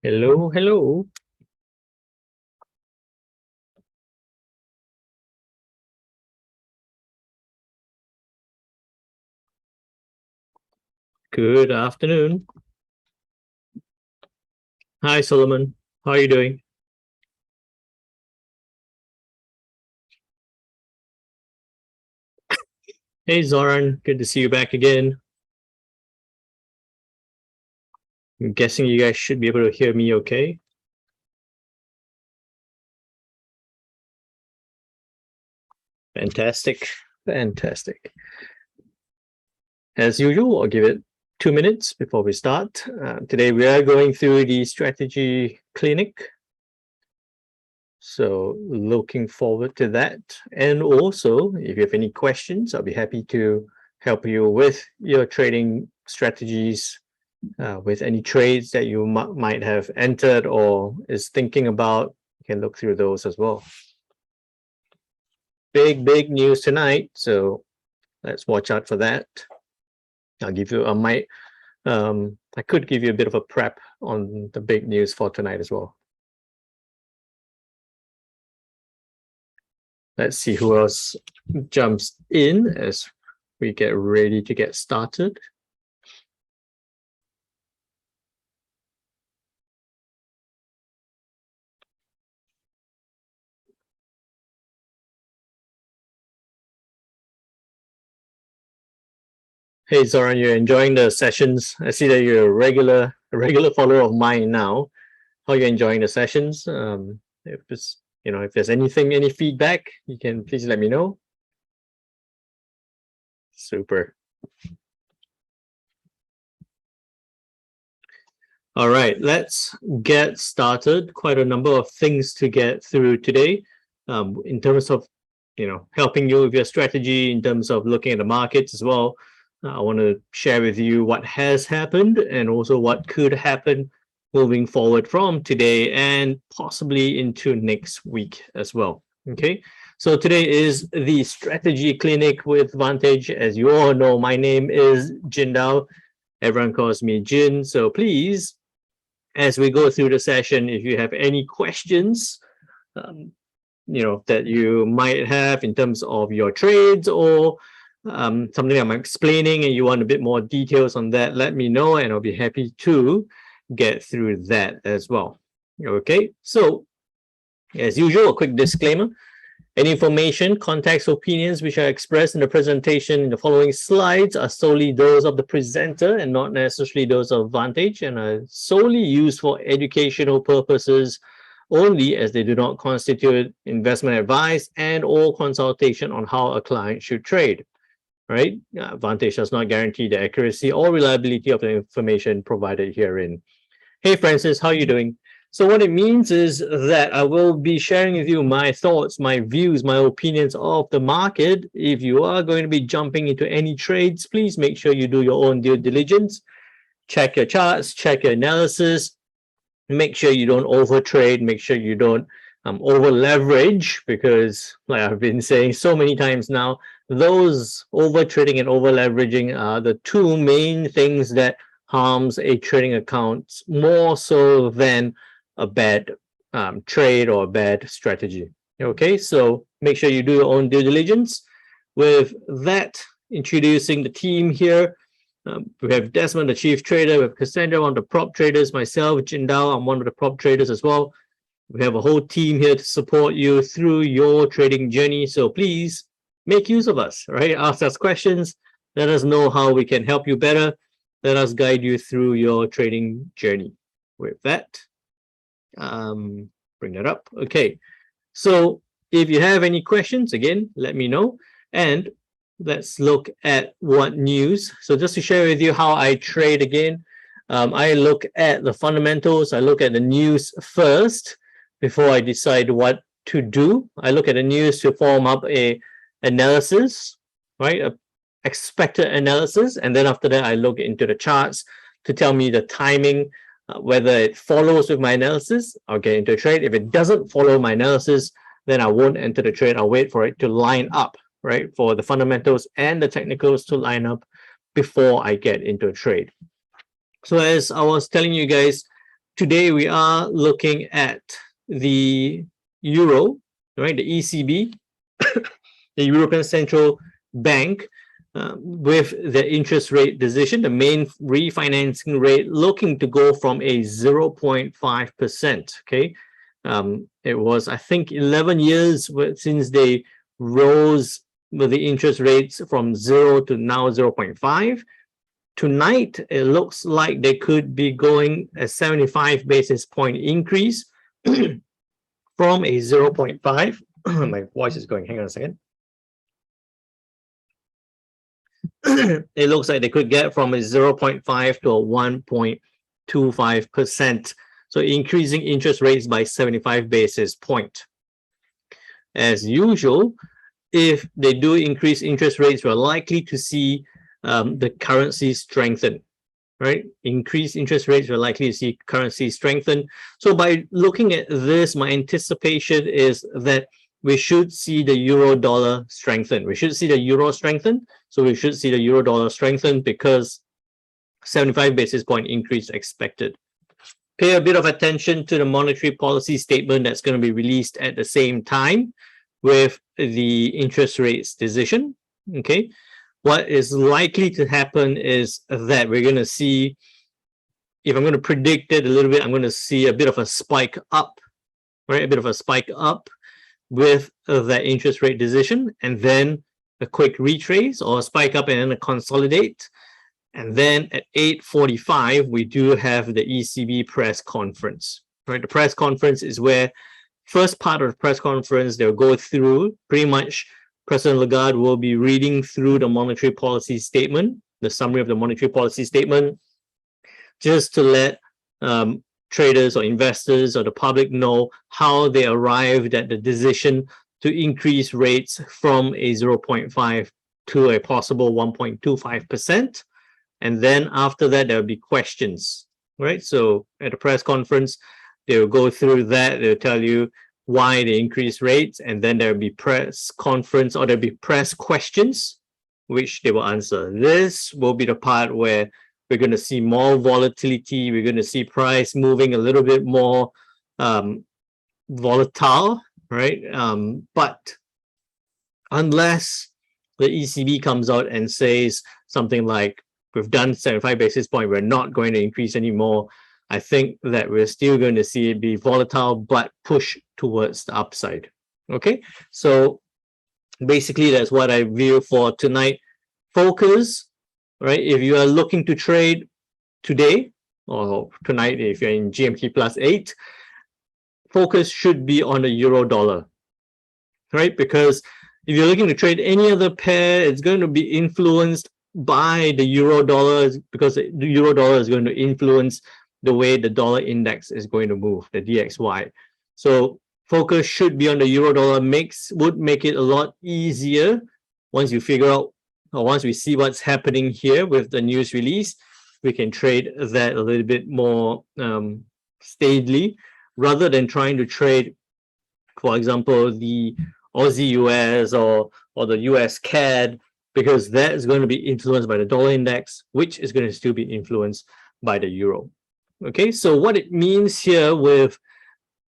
Hello, hello. Good afternoon. Hi, Solomon. How are you doing? Hey, Zoran. Good to see you back again. I'm guessing you guys should be able to hear me okay. Fantastic. Fantastic. As usual, I'll give it 2 minutes before we start. Today, we are going through the strategy clinic. So looking forward to that. And also, if you have any questions, I'll be happy to help you with your trading strategies, with any trades that you might have entered or is thinking about. You can look through those as well. Big news tonight, so let's watch out for that. I'll give you I could give you a bit of a prep on the big news for tonight as well. Let's see who else jumps in as we get ready to get started. Hey Zoran, you're enjoying the sessions. I see that you're a regular follower of mine now. How are you enjoying the sessions? If it's, if there's any feedback, you can please let me know. Super. All right, let's get started. Quite a number of things to get through today, in terms of, helping you with your strategy, in terms of looking at the markets as well. I want to share with you what has happened and also what could happen moving forward from today and possibly into next week as well. Okay, so today is the strategy clinic with Vantage. As you all know, my name is Jin Dao. Everyone calls me Jin. So please, as we go through the session, if you have any questions, that you might have in terms of your trades or something I'm explaining and you want a bit more details on that, let me know and I'll be happy to get through that as well. Okay, so as usual, a quick disclaimer. Any information, context, opinions which are expressed in the presentation in the following slides are solely those of the presenter and not necessarily those of Vantage, and are solely used for educational purposes only, as they do not constitute investment advice and or consultation on how a client should trade. Right? Vantage does not guarantee the accuracy or reliability of the information provided herein. Hey Francis, how are you doing? So what it means is that I will be sharing with you my thoughts, my views, my opinions of the market. If you are going to be jumping into any trades, please make sure you do your own due diligence. Check your charts, check your analysis. Make sure you don't overtrade. Make sure you don't over leverage, because like I've been saying so many times now, those over trading and over leveraging are the two main things that harms a trading account more so than a bad trade or a bad strategy. Okay, so make sure you do your own due diligence. With that, introducing the team here. We have Desmond, the chief trader. We have Cassandra, one of the prop traders. Myself, Jindal, I'm one of the prop traders as well. We have a whole team here to support you through your trading journey. So please make use of us, right? Ask us questions. Let us know how we can help you better. Let us guide you through your trading journey. With that, bring that up. Okay. So if you have any questions, again, let me know. And let's look at what news. So just to share with you how I trade again, I look at the fundamentals. I look at the news first before I decide what to do. I look at the news to form up a analysis, right? A expected analysis. And then after that, I look into the charts to tell me the timing, whether it follows with my analysis, I'll get into a trade. If it doesn't follow my analysis, then I won't enter the trade. I'll wait for it to line up, right? For the fundamentals and the technicals to line up before I get into a trade. So as I was telling you guys, today we are looking at the euro, right? The ECB, the European Central Bank, with the interest rate decision, the main refinancing rate looking to go from a 0.5%. Okay, it was, I think, 11 years since they rose with the interest rates from 0 to now 0.5. Tonight, it looks like they could be going a 75 basis point increase from a 0.5. My voice is going. Hang on a second. It looks like they could get from a 0.5 to a 1.25%. So increasing interest rates by 75 basis point. As usual, if they do increase interest rates, we're likely to see the currency strengthen, right? Increased interest rates, we're likely to see currency strengthen. So by looking at this, my anticipation is that we should see the euro dollar strengthen. We should see the euro strengthen. So we should see the euro dollar strengthen because 75 basis point increase expected. Pay a bit of attention to the monetary policy statement that's going to be released at the same time with the interest rates decision. Okay, what is likely to happen is that we're going to see, if I'm going to predict it a little bit, I'm going to see a bit of a spike up, right? A bit of a spike up with that interest rate decision, and then a quick retrace or a spike up and then a consolidate. And then at 8:45, we do have the ECB press conference, right? The press conference is where first part of the press conference, they'll go through pretty much President Lagarde will be reading through the monetary policy statement, the summary of the monetary policy statement, just to let traders or investors or the public know how they arrived at the decision to increase rates from a 0.5 to a possible 1.25%. And then after that, there'll be questions, right? So at the press conference, they'll go through that. They'll tell you why they increase rates, and then there'll be press conference or there'll be press questions, which they will answer. This will be the part where we're going to see more volatility. We're going to see price moving a little bit more volatile, right? But unless the ECB comes out and says something like, we've done 75 basis point, we're not going to increase anymore, I think that we're still going to see it be volatile, but push towards the upside. Okay, so basically that's what I view for tonight. Focus, right? If you are looking to trade today or tonight, if you're in GMT plus 8, focus should be on the euro dollar, right? Because if you're looking to trade any other pair, it's going to be influenced by the euro dollar, because the euro dollar is going to influence the way the dollar index is going to move, the DXY. So focus should be on the euro dollar. Would make it a lot easier once you figure out, or once we see what's happening here with the news release, we can trade that a little bit more steadily, rather than trying to trade, for example, the Aussie US or the US CAD, because that is going to be influenced by the dollar index, which is going to still be influenced by the euro. Okay, so what it means here with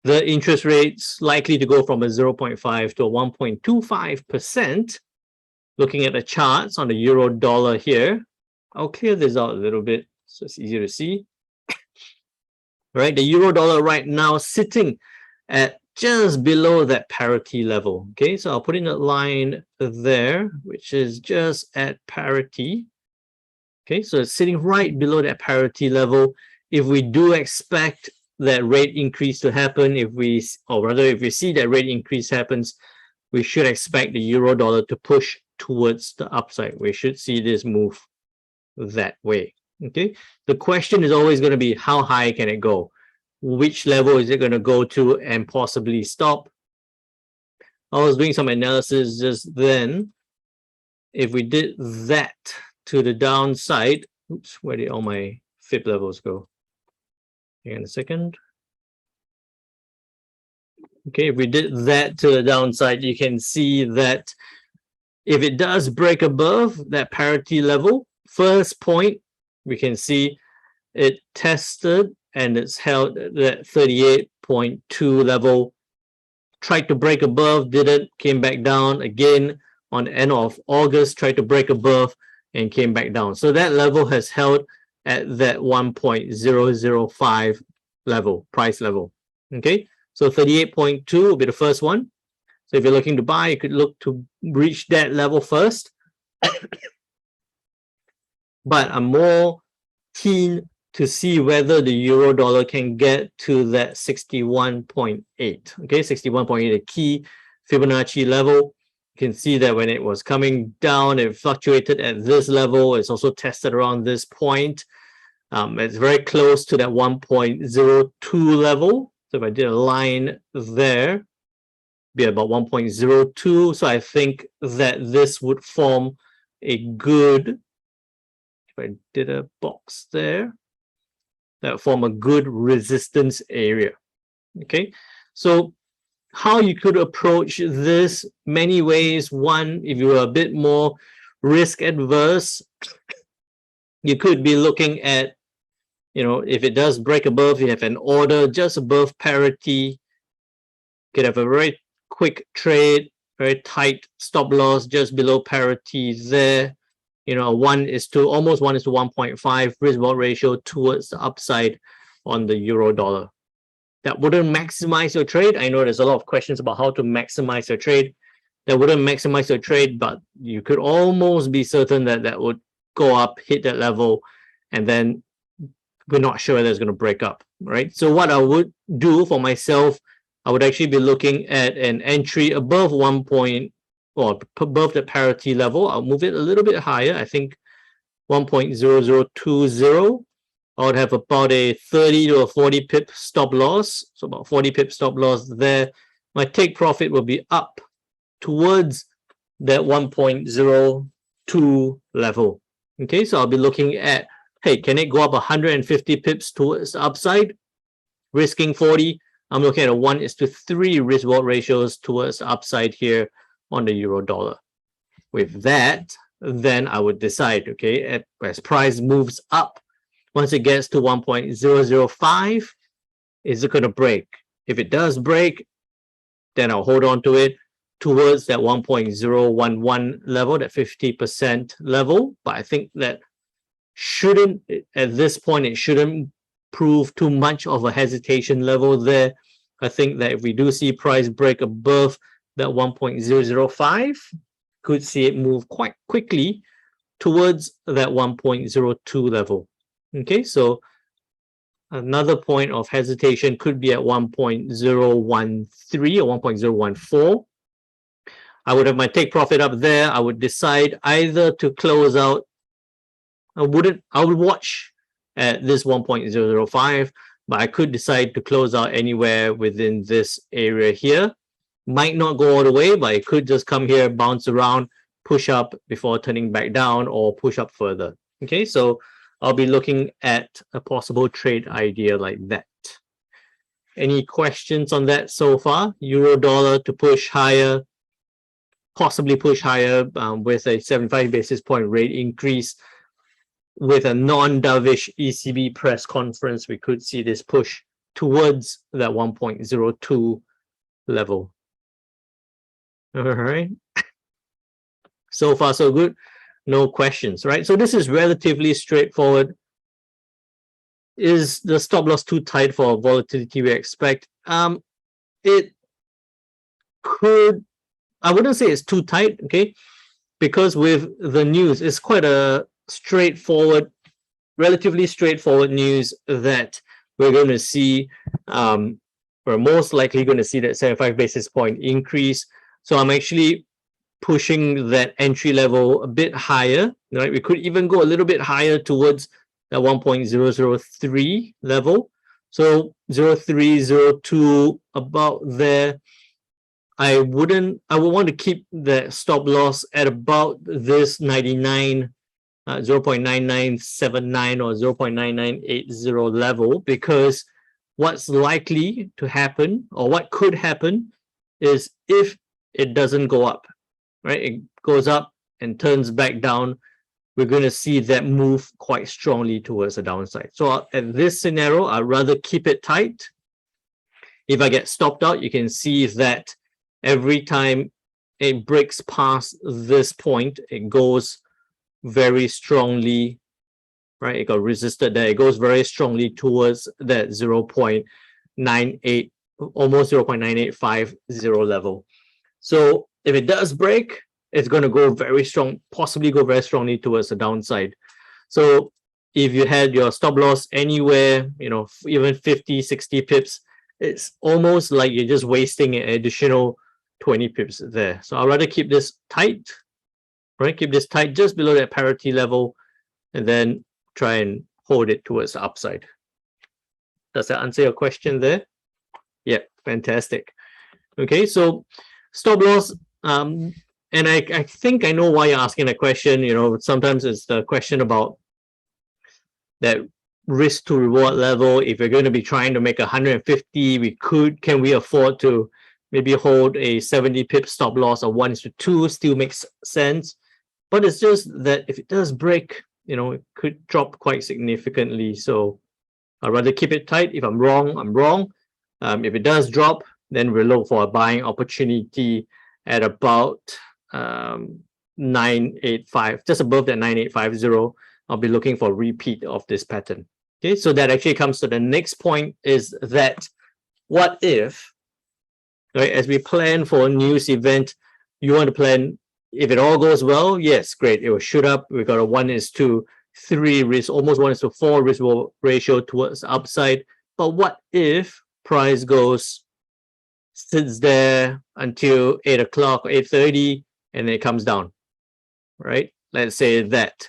the interest rates likely to go from a 0.5 to a 1.25%, looking at the charts on the euro dollar here, I'll clear this out a little bit so it's easier to see. Right, the euro dollar right now sitting at just below that parity level. Okay, so I'll put in a line there, which is just at parity. Okay, so it's sitting right below that parity level. If we do expect that rate increase to happen, if we see that rate increase happens, we should expect the euro dollar to push towards the upside. We should see this move that way. Okay, the question is always going to be, how high can it go? Which level is it going to go to and possibly stop? I was doing some analysis just then. If we did that to the downside, oops, where did all my FIB levels go? Hang on a second. Okay, if we did that to the downside, you can see that if it does break above that parity level, first point, we can see it tested and it's held at that 38.2 level. Tried to break above, didn't, came back down again on the end of August, tried to break above and came back down. So that level has held at that 1.005 level, price level. Okay, so 38.2 will be the first one. So if you're looking to buy, you could look to reach that level first. But I'm more keen to see whether the euro dollar can get to that 61.8. Okay, 61.8, a key Fibonacci level. You can see that when it was coming down, it fluctuated at this level. It's also tested around this point. It's very close to that 1.02 level. So if I did a line there, be about 1.02. So I think that this would form a good, if I did a box there, that would form a good resistance area. Okay, so how you could approach this, many ways. One, if you were a bit more risk adverse, you could be looking at, you know, if it does break above, you have an order just above parity, you could have a very quick trade, very tight stop loss just below parity there. You know, almost 1 is to 1.5 risk reward ratio towards the upside on the euro dollar. That wouldn't maximize your trade. I know there's a lot of questions about how to maximize your trade. That wouldn't maximize your trade, but you could almost be certain that that would go up, hit that level, and then we're not sure that it's going to break up, right? So what I would do for myself, I would actually be looking at an entry above above the parity level. I'll move it a little bit higher. I think 1.0020. I would have about a 30 to a 40 pip stop loss. So about 40 pip stop loss there. My take profit will be up towards that 1.02 level. Okay, so I'll be looking at, hey, can it go up 150 pips towards the upside? Risking 40. I'm looking at a 1:3 risk reward ratios towards the upside here on the euro dollar. With that, then I would decide, okay, as price moves up, once it gets to 1.005, is it going to break? If it does break, then I'll hold on to it towards that 1.011 level, that 50% level. But I think that shouldn't, at this point, it shouldn't prove too much of a hesitation level there. I think that if we do see price break above that 1.005, could see it move quite quickly towards that 1.02 level. Okay, so another point of hesitation could be at 1.013 or 1.014. I would have my take profit up there. I would decide either to close out. I would watch at this 1.005, but I could decide to close out anywhere within this area here. Might not go all the way, but it could just come here, bounce around, push up before turning back down, or push up further. Okay, so I'll be looking at a possible trade idea like that. Any questions on that so far? Euro dollar to push higher, possibly push higher with a 75 basis point rate increase. With a non-dovish ECB press conference, we could see this push towards that 1.02 level. All right. So far, so good. No questions, right? So this is relatively straightforward. Is the stop loss too tight for volatility we expect? It could, I wouldn't say it's too tight, okay? Because with the news, it's quite a straightforward, relatively straightforward news that we're going to see, we're most likely going to see that 75 basis point increase. So I'm actually pushing that entry level a bit higher, right? We could even go a little bit higher towards that 1.003 level. So 0.302 about there. I would want to keep the stop loss at about this 99, 0.9979 or 0.9980 level, because what's likely to happen, or what could happen, is if it doesn't go up, right? It goes up and turns back down. we're going to see that move quite strongly towards the downside. So at this scenario, I'd rather keep it tight. If I get stopped out, you can see that every time it breaks past this point, it goes very strongly, right? It got resisted there. It goes very strongly towards that 0.98, almost 0.9850 level. So if it does break, it's going to go very strong, possibly go very strongly towards the downside. So if you had your stop loss anywhere, you know, even 50, 60 pips, it's almost like you're just wasting an additional 20 pips there. So I'd rather keep this tight, right? Keep this tight just below that parity level and then try and hold it towards the upside. Does that answer your question there? Yeah, fantastic. Okay, so stop loss, and I think I know why you're asking that question. You know, sometimes it's the question about that risk to reward level. If you're going to be trying to make 150, can we afford to maybe hold a 70 pip stop loss of 1:2? Still makes sense, but it's just that if it does break, you know, it could drop quite significantly. So I'd rather keep it tight. If I'm wrong, I'm wrong. If it does drop, then we'll look for a buying opportunity at about 985, just above that 9850. I'll be looking for a repeat of this pattern. Okay, so that actually comes to the next point, is that what if, right, as we plan for a news event, you want to plan, if it all goes well, yes, great, it will shoot up. We've got a 1:3 risk, almost 1:4 risk ratio towards the upside. But what if price sits there until 8 o'clock or 8:30 and it comes down, right? Let's say that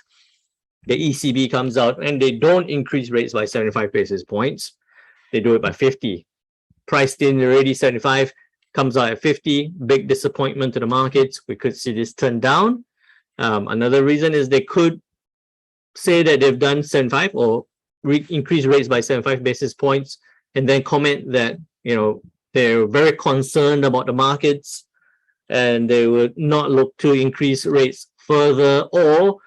the ECB comes out and they don't increase rates by 75 basis points. They do it by 50. Priced in already 75, comes out at 50. Big disappointment to the markets. We could see this turn down. Another reason is they could say that they've done 75 or increase rates by 75 basis points and then comment that, you know, they're very concerned about the markets and they would not look to increase rates further, or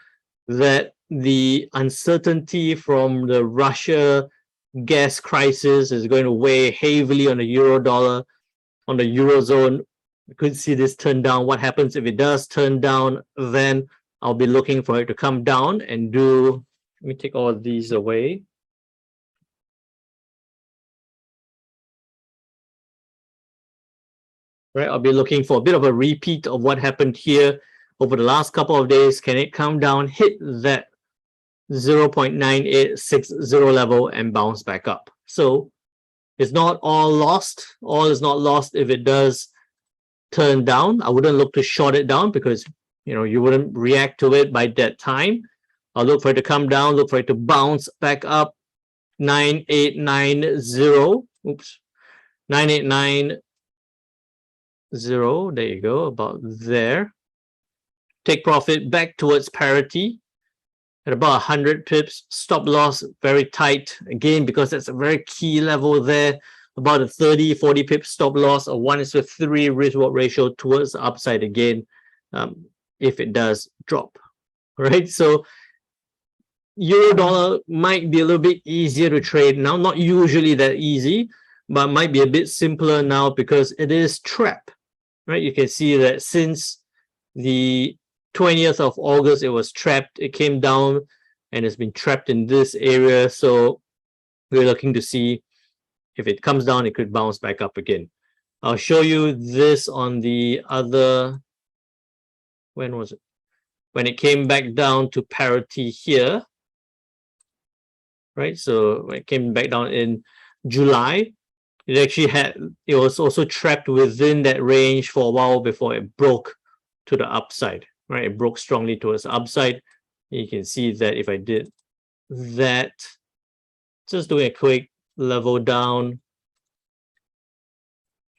that the uncertainty from the Russia gas crisis is going to weigh heavily on the euro dollar, on the eurozone. We could see this turn down. What happens if it does turn down? Then I'll be looking for it to come down and do, let me take all of these away. Right, I'll be looking for a bit of a repeat of what happened here over the last couple of days. Can it come down, hit that 0.9860 level and bounce back up? So it's not all lost. All is not lost if it does turn down. I wouldn't look to short it down because, you know, you wouldn't react to it by that time. I'll look for it to come down, look for it to bounce back up. 9890. Oops. 9890. There you go, about there. Take profit back towards parity at about 100 pips. Stop loss very tight again because that's a very key level there. About a 30-40 pip stop loss, a 1:3 risk reward ratio towards the upside again, if it does drop. Right, so euro dollar might be a little bit easier to trade now. Not usually that easy, but might be a bit simpler now because it is trapped. Right, you can see that since the 20th of August, it was trapped. It came down and it's been trapped in this area. So we're looking to see if it comes down, it could bounce back up again. I'll show you this on the other, when was it? When it came back down to parity here. Right, so when it came back down in July, it was also trapped within that range for a while before it broke to the upside. Right, it broke strongly towards the upside. You can see that if I did that, just doing a quick level down,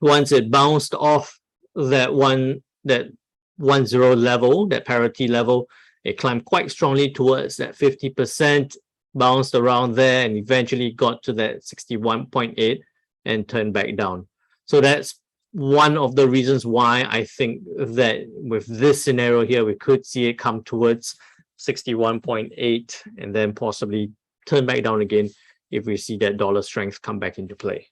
once it bounced off that 10 level, that parity level, it climbed quite strongly towards that 50%, bounced around there, and eventually got to that 61.8 and turned back down. So that's one of the reasons why I think that with this scenario here, we could see it come towards 61.8, and then possibly turn back down again if we see that dollar strength come back into play.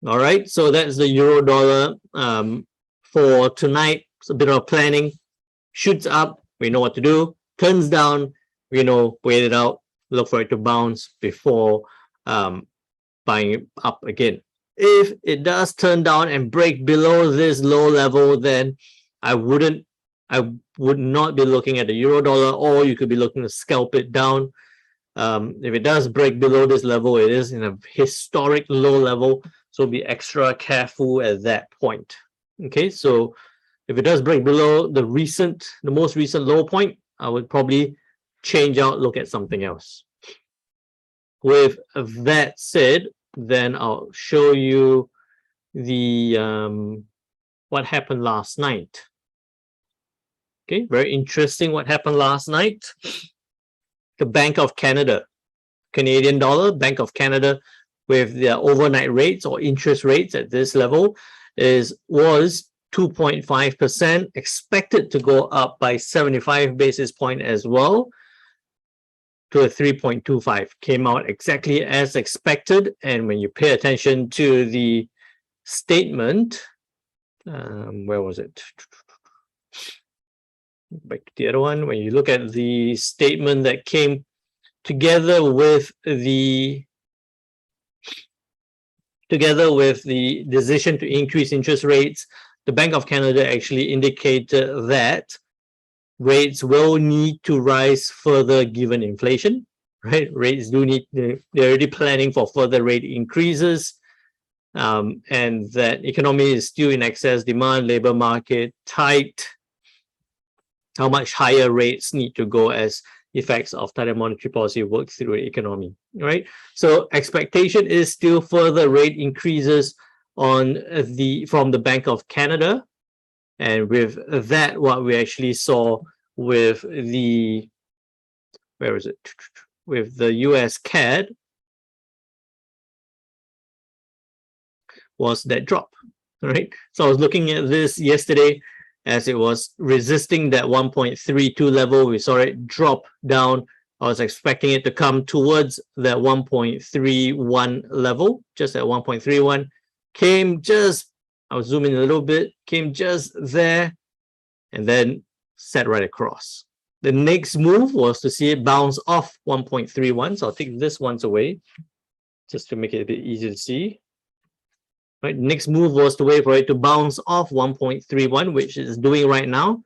All right, so that's the euro dollar for tonight. It's a bit of planning. Shoots up, we know what to do. Turns down, we know, wait it out, look for it to bounce before buying it up again. If it does turn down and break below this low level, then I would not be looking at the euro dollar, or you could be looking to scalp it down. If it does break below this level, it is in a historic low level, so be extra careful at that point. Okay, so if it does break below the most recent low point, I would probably change out, look at something else. With that said, then I'll show you the what happened last night. Okay, very interesting what happened last night. The Bank of Canada, Canadian dollar, Bank of Canada, with their overnight rates or interest rates at this level was 2.5%, expected to go up by 75 basis points as well to a 3.25. Came out exactly as expected. And when you pay attention to the statement, where was it? Back to the other one. When you look at the statement that came together with the decision to increase interest rates, the Bank of Canada actually indicated that rates will need to rise further given inflation, right? Rates do need, they're already planning for further rate increases, and that economy is still in excess demand, labor market tight. How much higher rates need to go as effects of tighter monetary policy work through the economy, right? So expectation is still further rate increases from the Bank of Canada. And with that, what we actually saw with the, with the US CAD was that drop, right? So I was looking at this yesterday as it was resisting that 1.32 level. We saw it drop down. I was expecting it to come towards that 1.31 level, just at 1.31. Came just, I'll zoom in a little bit, came just there, and then set right across. The next move was to see it bounce off 1.31. So I'll take this ones away just to make it a bit easier to see. Right, next move was to wait for it to bounce off 1.31, which it is doing right now,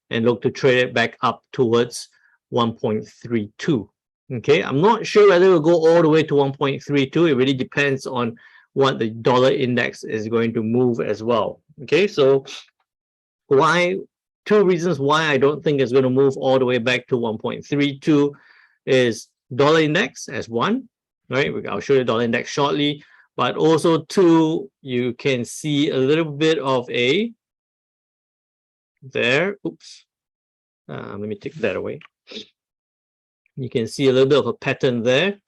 and look to trade it back up towards 1.32. Okay, I'm not sure whether it will go all the way to 1.32. It really depends on what the dollar index is going to move as well. Okay, so two reasons why I don't think it's going to move all the way back to 1.32 is dollar index as one, right? I'll show you dollar index shortly. But also two, you can see a little bit of a there. Oops. Let me take that away. You can see a little bit of a pattern there.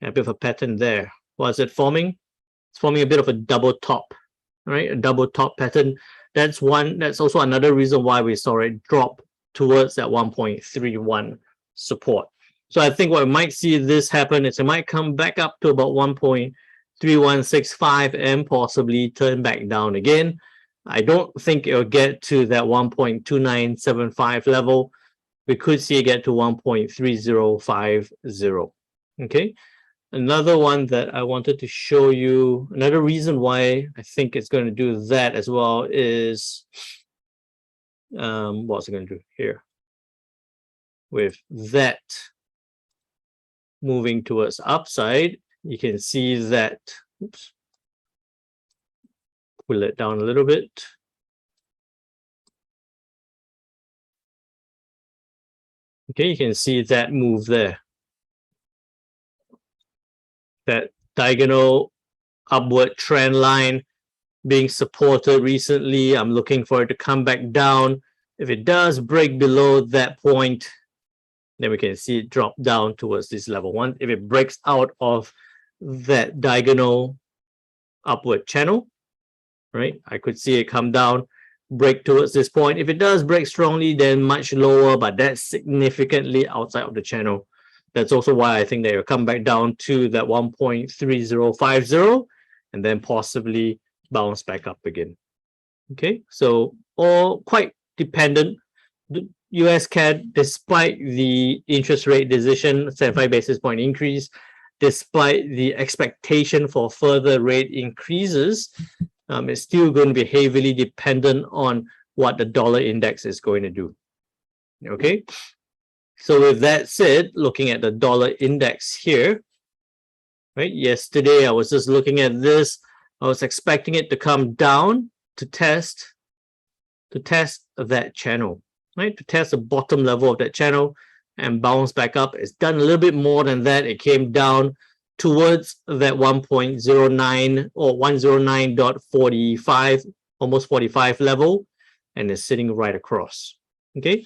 A bit of a pattern there. What is it forming? It's forming a bit of a double top, right? A double top pattern. That's one. That's also another reason why we saw it drop towards that 1.31 support. So I think what we might see this happen is it might come back up to about 1.3165 and possibly turn back down again. I don't think it'll get to that 1.2975 level. We could see it get to 1.3050. Okay. Another one that I wanted to show you, another reason why I think it's going to do that as well is, what's it going to do here? With that moving towards upside, you can see that, oops, pull it down a little bit. Okay, you can see that move there. That diagonal upward trend line being supported recently. I'm looking for it to come back down. If it does break below that point, then we can see it drop down towards this level one. If it breaks out of that diagonal upward channel, right, I could see it come down break towards this point. If it does break strongly, then much lower, but that's significantly outside of the channel. That's also why I think they will come back down to that 1.3050 and then possibly bounce back up again. Okay, so all quite dependent. The US CAD, despite the interest rate decision, 75 basis point increase, despite the expectation for further rate increases, it's still going to be heavily dependent on what the dollar index is going to do. Okay, so with that said, looking at the dollar index here, right? Yesterday, I was just looking at this. I was expecting it to come down to test that channel, right? To test the bottom level of that channel and bounce back up. It's done a little bit more than that. It came down towards that 1.09 or 109.45, almost 45 level, and it's sitting right across. Okay,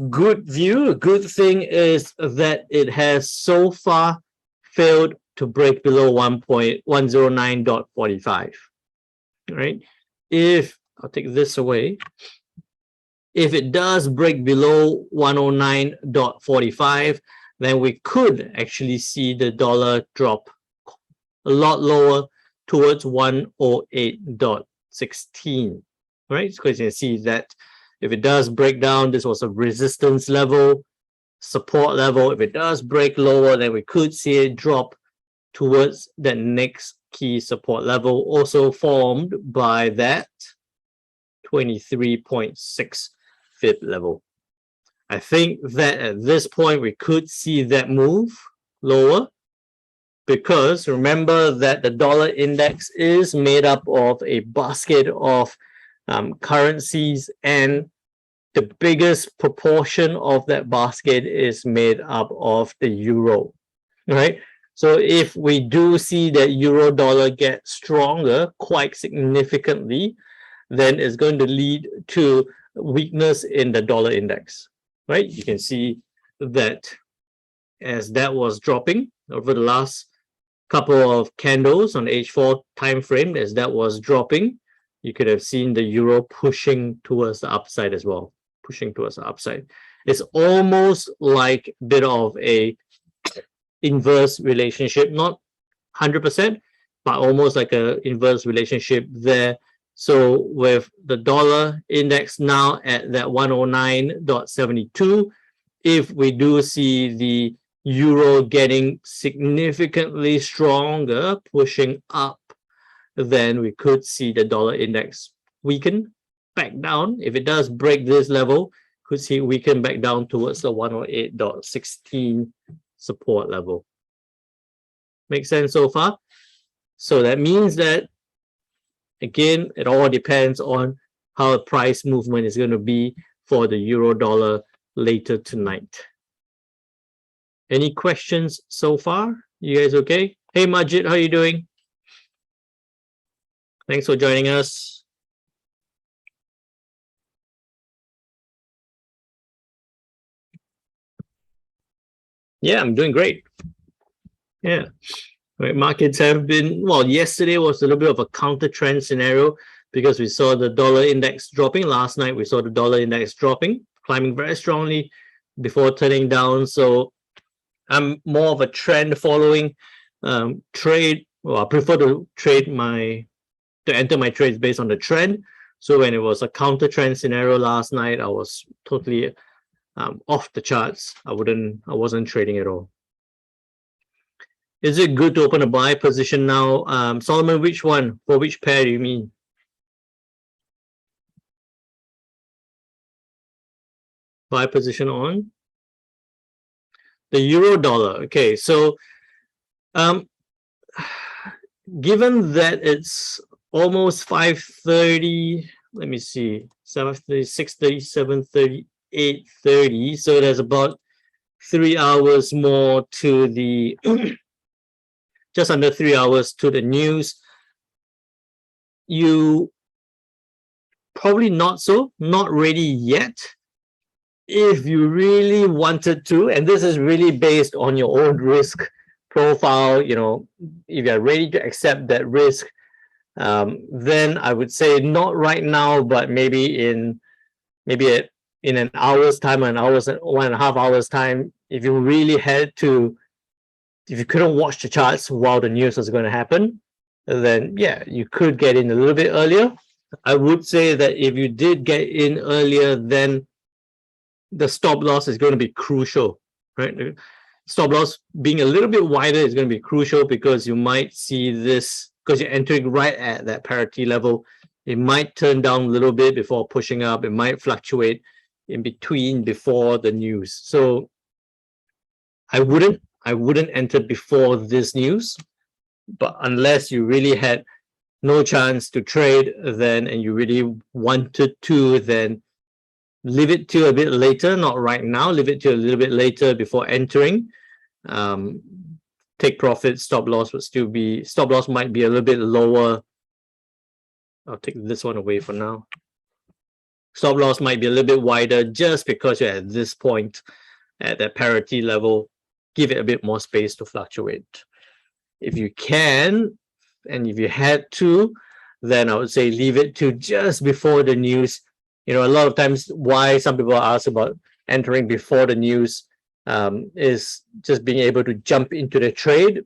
good view. A good thing is that it has so far failed to break below 1.109.45. Right? If I'll take this away, if it does break below 109.45, then we could actually see the dollar drop a lot lower towards 108.16. Right? Because you can see that if it does break down, this was a resistance level, support level. If it does break lower, then we could see it drop towards the next key support level, also formed by that 23.6 fib level. I think that at this point we could see that move lower, because remember that the dollar index is made up of a basket of currencies, and the biggest proportion of that basket is made up of the euro, right? So if we do see that euro dollar get stronger quite significantly, then it's going to lead to weakness in the dollar index, right? You can see that as that was dropping over the last couple of candles on the H4 time frame, as that was dropping, you could have seen the euro pushing towards the upside as well, pushing towards the upside. It's almost like a bit of a inverse relationship, not 100%, but almost like an inverse relationship there. So with the dollar index now at that 109.72, if we do see the euro getting significantly stronger, pushing up, then we could see the dollar index weaken back down. If it does break this level, could see it weaken back down towards the 108.16 support level. Make sense so far? So that means that, again, it all depends on how the price movement is going to be for the euro dollar later tonight. Any questions so far? You guys okay? Hey Majid, how are you doing? Thanks for joining us. Yeah, I'm doing great. Yeah. Right, markets have been, well, yesterday was a little bit of a counter trend scenario because we saw the dollar index dropping. Last night we saw the dollar index dropping, climbing very strongly before turning down. So I'm more of a trend following trade. Well, I prefer to enter my trades based on the trend. So when it was a counter trend scenario last night, I was totally off the charts. I wasn't trading at all. Is it good to open a buy position now? Solomon, which one? For which pair do you mean? Buy position on the euro dollar. Okay, so given that it's almost 5:30, let me see, 7:30, 6:30, 7:30, 8:30. So there's about 3 hours more to the just under 3 hours to the news. You probably not ready yet. If you really wanted to, and this is really based on your own risk profile, you know, if you're ready to accept that risk, then I would say not right now, but maybe in an hour's time, 1.5 hours time, if you really had to, if you couldn't watch the charts while the news was going to happen, then yeah, you could get in a little bit earlier. I would say that if you did get in earlier, then the stop loss is going to be crucial, right? The stop loss being a little bit wider is going to be crucial, because you might see this, because you're entering right at that parity level. It might turn down a little bit before pushing up. It might fluctuate in between before the news. So I wouldn't enter before this news, but unless you really had no chance to trade, then, and you really wanted to, then leave it to a bit later, not right now, leave it to a little bit later before entering. Take profit, stop loss might be a little bit lower. I'll take this one away for now. Stop loss might be a little bit wider just because you're at this point, at that parity level. Give it a bit more space to fluctuate. If you can, and if you had to, then I would say leave it to just before the news. You know, a lot of times why some people ask about entering before the news is just being able to jump into the trade.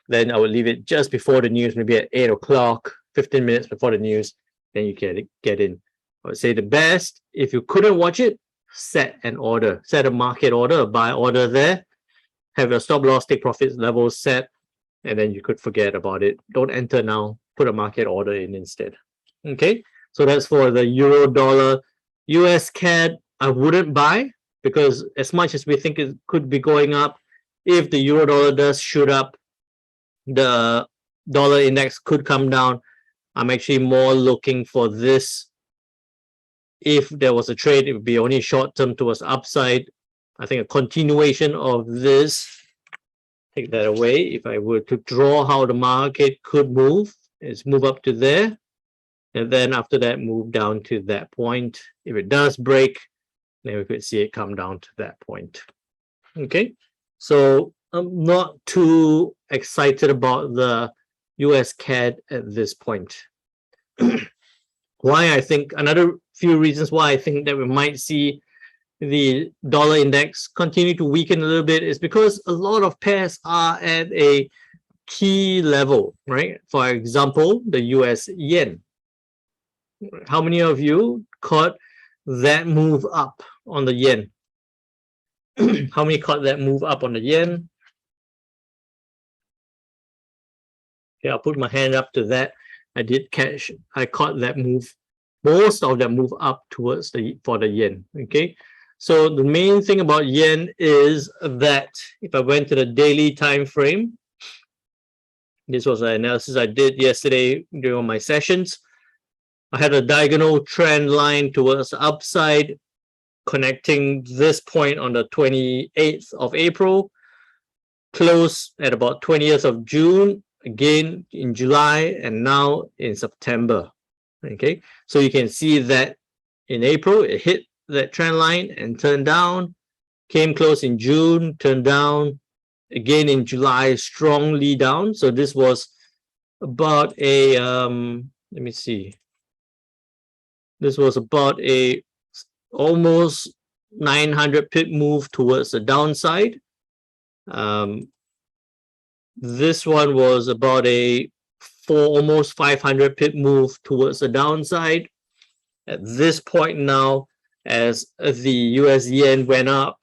Then I would leave it just before the news, maybe at 8 o'clock, 15 minutes before the news, then you can get in. I would say the best, if you couldn't watch it, set an order, set a market order, a buy order there, have your stop loss, take profits levels set, and then you could forget about it. Don't enter now, put a market order in instead. Okay, so that's for the euro dollar. US CAD, I wouldn't buy, because as much as we think it could be going up, if the euro dollar does shoot up, the dollar index could come down. I'm actually more looking for this. If there was a trade, it would be only short term towards upside. I think a continuation of this, take that away. If I were to draw how the market could move, is move up to there, and then after that move down to that point. If it does break, then we could see it come down to that point. Okay, so I'm not too excited about the US CAD at this point. Why? I think another few reasons why I think that we might see the dollar index continue to weaken a little bit is because a lot of pairs are at a key level, right? For example, the US yen. How many of you caught that move up on the yen? How many caught that move up on the yen? Okay, I'll put my hand up to that. I caught that move, most of that move up towards for the yen. Okay, so the main thing about yen is that if I went to the daily time frame, this was an analysis I did yesterday during my sessions. I had a diagonal trend line towards the upside, connecting this point on the 28th of April, close at about 20th of June, again in July, and now in September. Okay, so you can see that in April it hit that trend line and turned down, came close in June, turned down again in July, strongly down. So this was about a let me see, this was about a almost 900 pip move towards the downside. This one was about a almost 500 pip move towards the downside. At this point now, as the US yen went up,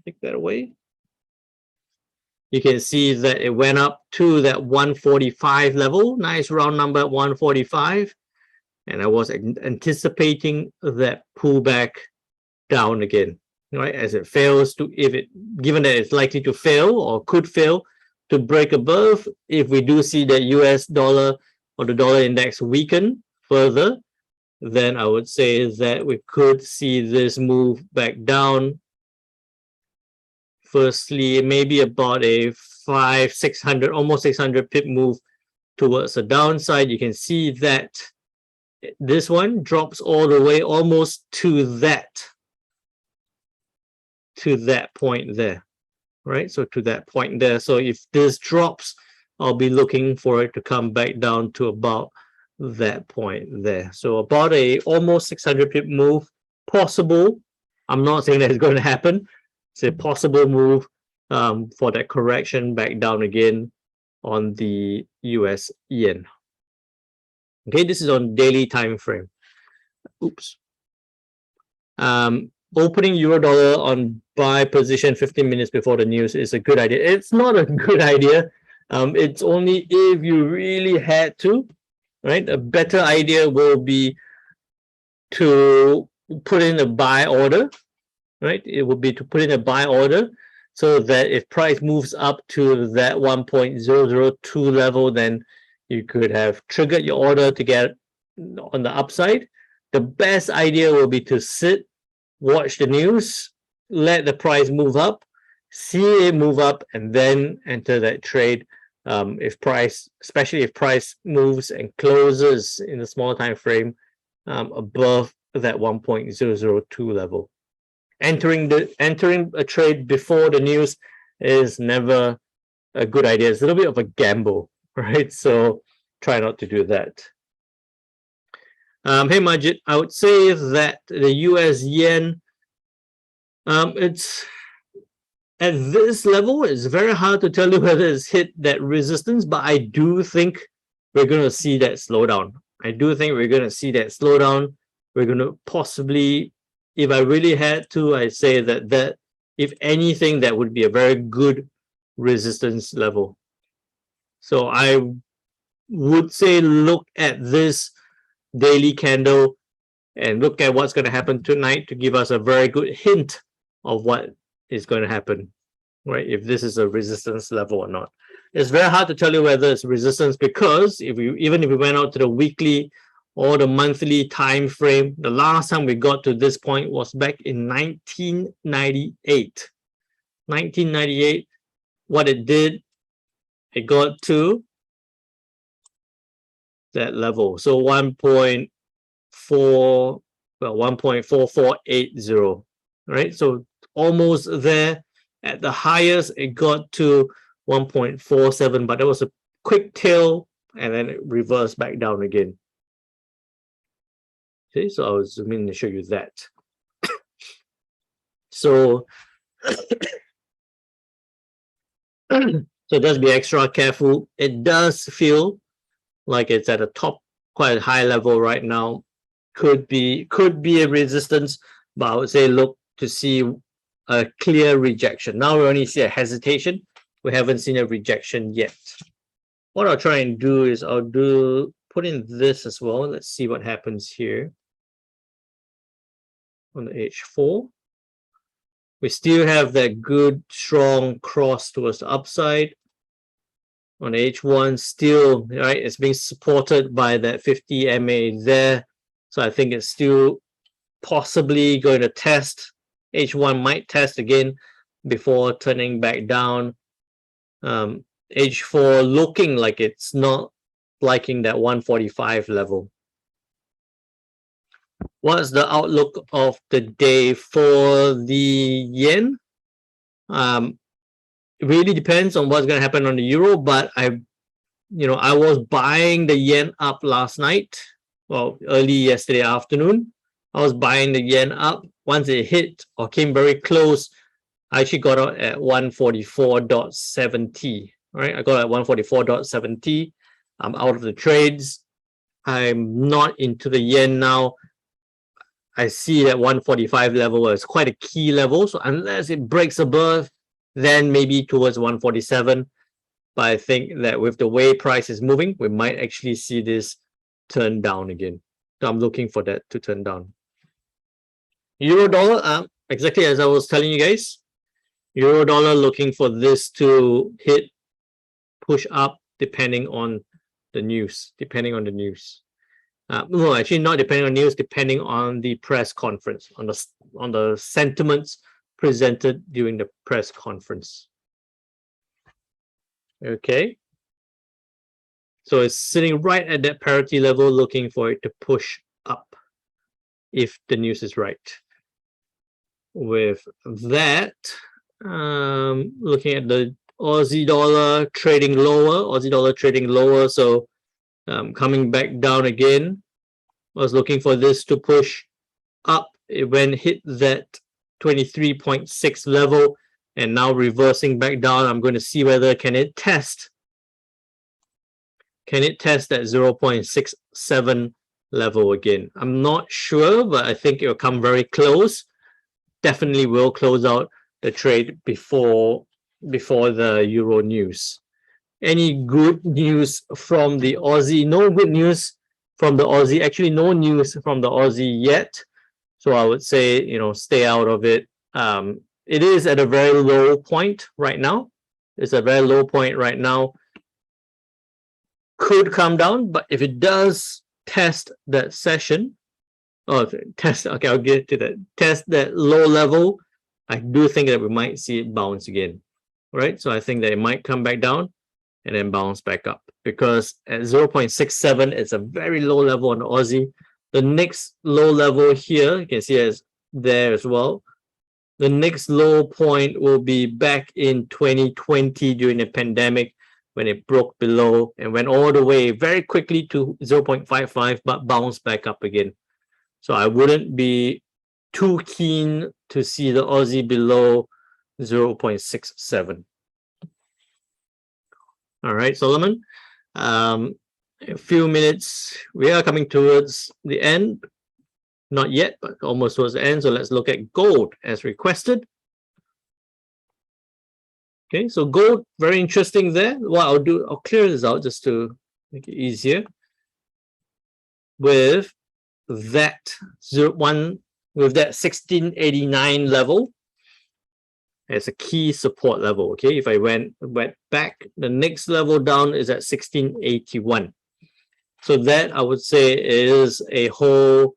take that away, you can see that it went up to that 145 level, nice round number, 145. And I was anticipating that pullback down again, right? As it fails to, given that it's likely to fail or could fail to break above, if we do see the US dollar or the dollar index weaken further, then I would say that we could see this move back down. Firstly, maybe about a 600, almost 600 pip move towards the downside. You can see that this one drops all the way almost to that point there, right? So to that point there. So if this drops, I'll be looking for it to come back down to about that point there. So about a almost 600 pip move possible. I'm not saying that it's going to happen. It's a possible move for that correction back down again on the US yen. Okay, this is on daily time frame. Oops. Opening euro dollar on buy position 15 minutes before the news is a good idea. It's not a good idea. It's only if you really had to, right? A better idea will be to put in a buy order, right? It would be to put in a buy order so that if price moves up to that 1.002 level, then you could have triggered your order to get on the upside. The best idea will be to sit, watch the news, let the price move up, see it move up, and then enter that trade. If price, especially if price moves and closes in a small time frame above that 1.002 level. Entering a trade before the news is never a good idea. It's a little bit of a gamble, right? So try not to do that. Hey Majid, I would say that the US yen, it's at this level, it's very hard to tell you whether it's hit that resistance, but I do think we're going to see that slowdown. I do think we're going to see that slowdown. We're going to possibly, if I really had to, I'd say that if anything, that would be a very good resistance level. So I would say look at this daily candle and look at what's going to happen tonight to give us a very good hint of what is going to happen, right? If this is a resistance level or not. It's very hard to tell you whether it's resistance because even if we went out to the weekly or the monthly time frame, the last time we got to this point was back in 1998. 1998, what it did, it got to that level. So 1.4480, right? So almost there. At the highest, it got to 1.47, but there was a quick tail and then it reversed back down again. Okay, so I'll zoom in to show you that. So, so just be extra careful. It does feel like it's at a top, quite a high level right now. Could be a resistance, but I would say look to see a clear rejection. Now we only see a hesitation. We haven't seen a rejection yet. What I'll try and do is put in this as well. Let's see what happens here on the H4. We still have that good strong cross towards the upside. On the H1 still, right, it's being supported by that 50 MA there. So I think it's still possibly going to test. H1 might test again before turning back down. H4 looking like it's not liking that 145 level. What's the outlook of the day for the yen? It really depends on what's going to happen on the euro, but I was buying the yen up last night. Well, early yesterday afternoon, I was buying the yen up. Once it hit or came very close, I actually got out at 144.70. Right, I got at 144.70. I'm out of the trades. I'm not into the yen now. I see that 145 level as quite a key level. So unless it breaks above, then maybe towards 147. But I think that with the way price is moving, we might actually see this turn down again. So I'm looking for that to turn down. Euro dollar, exactly as I was telling you guys, euro dollar looking for this to hit, push up depending on the news. No, actually not depending on news, depending on the press conference, on the sentiments presented during the press conference. Okay. So it's sitting right at that parity level, looking for it to push up if the news is right. With that, looking at the Aussie dollar trading lower, so Coming back down again. I was looking for this to push up. It went hit that 23.6 level and now reversing back down. I'm going to see whether can it test that 0.67 level again. I'm not sure, but I think it will come very close. Definitely will close out the trade before the Euro news. Any good news from the Aussie? No good news from the Aussie. Actually, no news from the Aussie yet. So I would say, stay out of it. It is at a very low point right now. It's a very low point right now. Could come down, but if it does test that session, okay, I'll get to that. Test that low level, I do think that we might see it bounce again, right? So I think that it might come back down and then bounce back up, because at 0.67, it's a very low level on the Aussie. The next low level here, you can see it's there as well. The next low point will be back in 2020 during the pandemic, when it broke below and went all the way very quickly to 0.55, but bounced back up again. So I wouldn't be too keen to see the Aussie below 0.67. All right, Solomon. A few minutes. We are coming towards the end. Not yet, but almost towards the end. So let's look at gold as requested. Okay, so gold, very interesting there. What I'll clear this out just to make it easier. With that 1689 level as a key support level. Okay, if I went back, the next level down is at 1681. So that I would say is a whole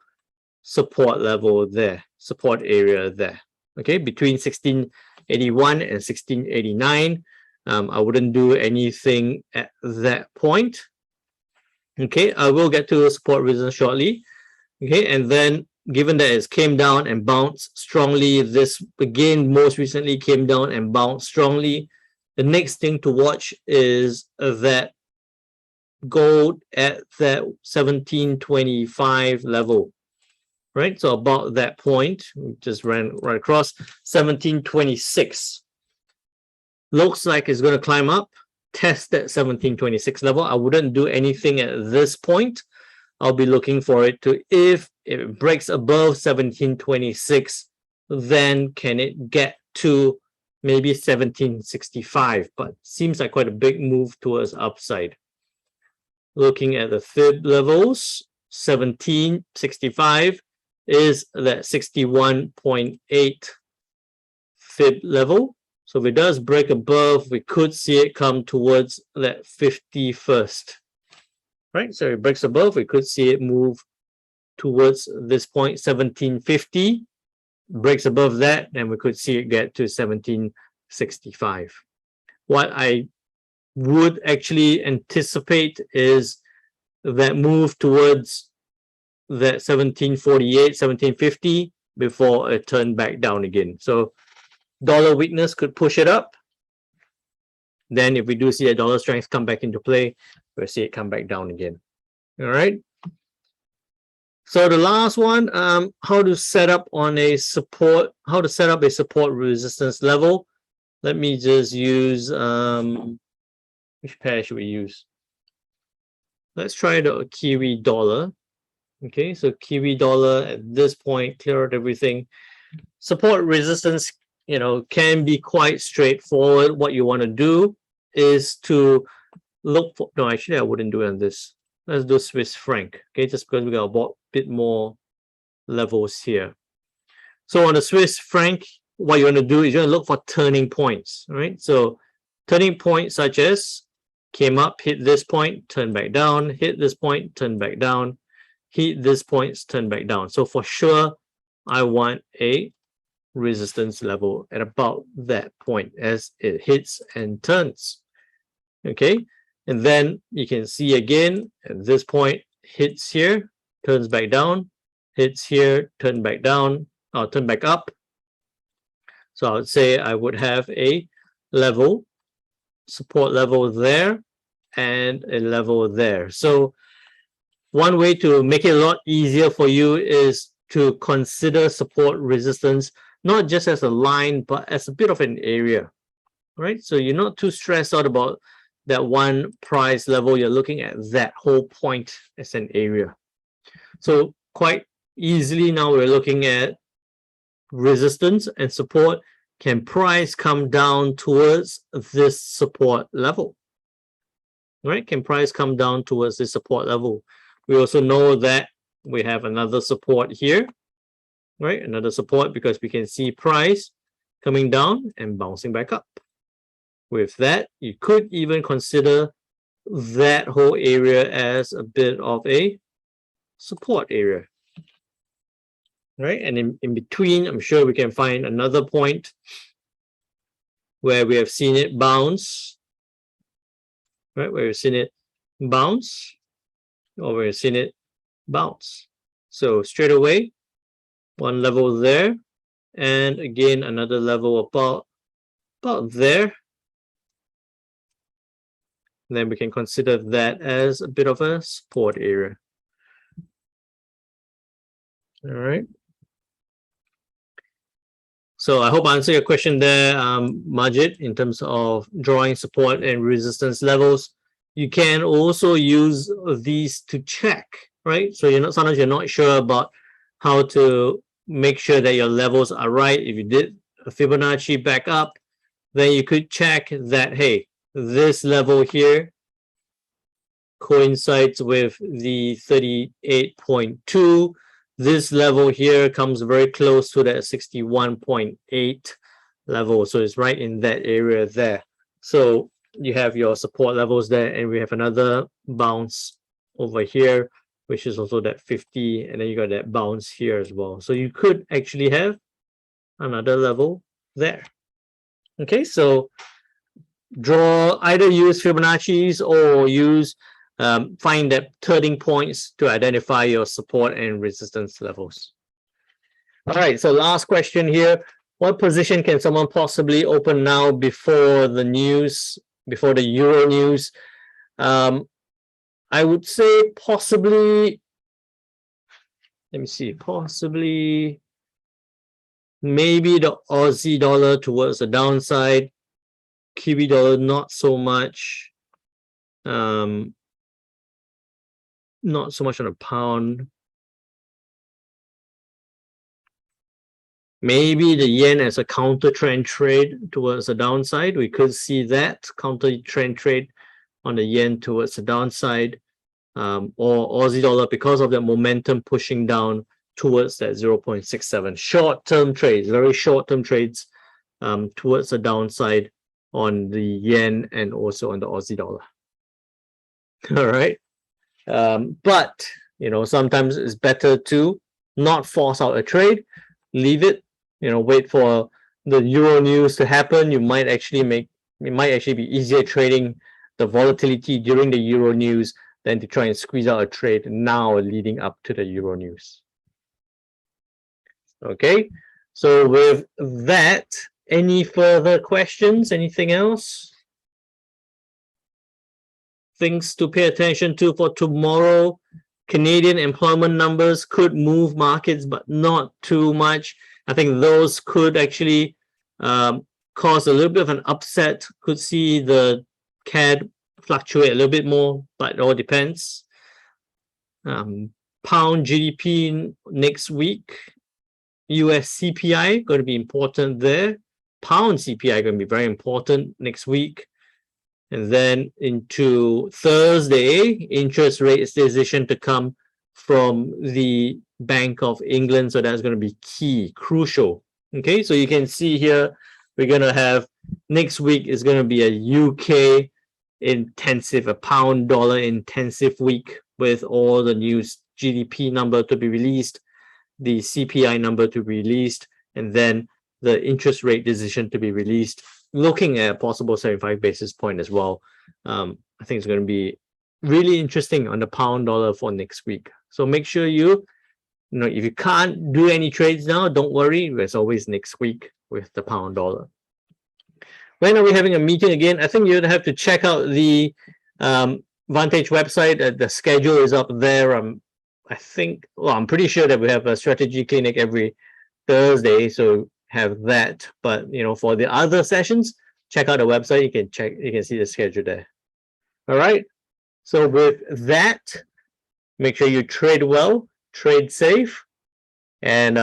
support level there, support area there. Okay, between 1681 and 1689. I wouldn't do anything at that point. Okay, I will get to support resistance shortly. Okay, and then given that it came down and bounced strongly, this again most recently came down and bounced strongly. The next thing to watch is that gold at that 1725 level. Right, so about that point, we just ran right across 1726. Looks like it's going to climb up, test that 1726 level. I wouldn't do anything at this point. I'll be looking for it to, if it breaks above 1726, then can it get to maybe 1765? But seems like quite a big move towards upside. Looking at the fib levels, 1765 is that 61.8 fib level. So if it does break above, we could see it come towards that 51st. Right, so if it breaks above, we could see it move towards this point, 1750. Breaks above that, and we could see it get to 1765. What I would actually anticipate is that move towards that 1748, 1750 before it turned back down again. So dollar weakness could push it up. Then if we do see a dollar strength come back into play, we'll see it come back down again. All right. So the last one, how to set up a support resistance level. Let me just use which pair should we use? Let's try the Kiwi dollar. Okay, so Kiwi dollar at this point, clear out everything. Support resistance, can be quite straightforward. What you want to do is to look for, no, actually I wouldn't do it on this. Let's do Swiss franc. Okay, just because we got a bit more levels here. So on the Swiss franc, what you want to do is you're going to look for turning points, right? So turning points such as came up, hit this point, turn back down, hit this point, turn back down, hit this point, turn back down. So for sure, I want a resistance level at about that point as it hits and turns. Okay, and then you can see again at this point, hits here, turns back down, hits here, turn back down, or turn back up. So I would say I would have a level, support level there and a level there. So one way to make it a lot easier for you is to consider support resistance, not just as a line, but as a bit of an area, right? So you're not too stressed out about that one price level. You're looking at that whole point as an area. So quite easily now we're looking at resistance and support. Can price come down towards this support level? Right? Can price come down towards this support level? We also know that we have another support here, right? Another support, because we can see price coming down and bouncing back up. With that, you could even consider that whole area as a bit of a support area, right? And in between, I'm sure we can find another point where we have seen it bounce, right? Where we've seen it bounce, or we've seen it bounce. So straight away, one level there, and again another level about there. And then we can consider that as a bit of a support area. All right. So I hope I answered your question there, Majid, in terms of drawing support and resistance levels. You can also use these to check, right? So sometimes you're not sure about how to make sure that your levels are right. If you did a Fibonacci back up, then you could check that, hey, this level here coincides with the 38.2. This level here comes very close to that 61.8 level. So it's right in that area there. So you have your support levels there, and we have another bounce over here, which is also that 50, and then you got that bounce here as well. So you could actually have another level there. Okay, so either use Fibonacci's or use find that turning points to identify your support and resistance levels. All right, so last question here. What position can someone possibly open now before the news, before the Euro news? I would say possibly, let me see, possibly maybe the Aussie dollar towards the downside, Kiwi dollar not so much, not so much on a pound. Maybe the yen as a counter trend trade towards the downside. We could see that counter trend trade on the yen towards the downside, or Aussie dollar because of the momentum pushing down towards that 0.67. Short-term trades, very short-term trades towards the downside on the yen and also on the Aussie dollar. All right. But sometimes it's better to not force out a trade, leave it, wait for the Euro news to happen. It might actually be easier trading the volatility during the Euro news than to try and squeeze out a trade now leading up to the Euro news. Okay, so with that, any further questions? Anything else? Things to pay attention to for tomorrow. Canadian employment numbers could move markets, but not too much. I think those could actually cause a little bit of an upset. Could see the CAD fluctuate a little bit more, but it all depends. Pound GDP next week. US CPI going to be important there. Pound CPI going to be very important next week. And then into Thursday, interest rates decision to come from the Bank of England. So that's going to be key, crucial. Okay, so you can see here, we're going to have next week is going to be a UK intensive, a pound dollar intensive week with all the news, GDP number to be released, the CPI number to be released, and then the interest rate decision to be released, looking at a possible 75 basis point as well. I think it's going to be really interesting on the pound dollar for next week. So make sure if you can't do any trades now, don't worry. There's always next week with the pound dollar. When are we having a meeting again? I think you'd have to check out the Vantage website, the schedule is up there. I think, well, I'm pretty sure that we have a strategy clinic every Thursday, so have that. But for the other sessions, check out the website. You can see the schedule there. All right. So with that, make sure you trade well, trade safe, and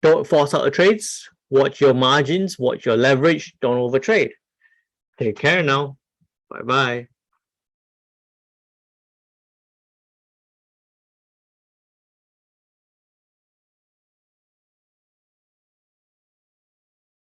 don't force out the trades. Watch your margins, watch your leverage, don't overtrade. Take care now. Bye-bye.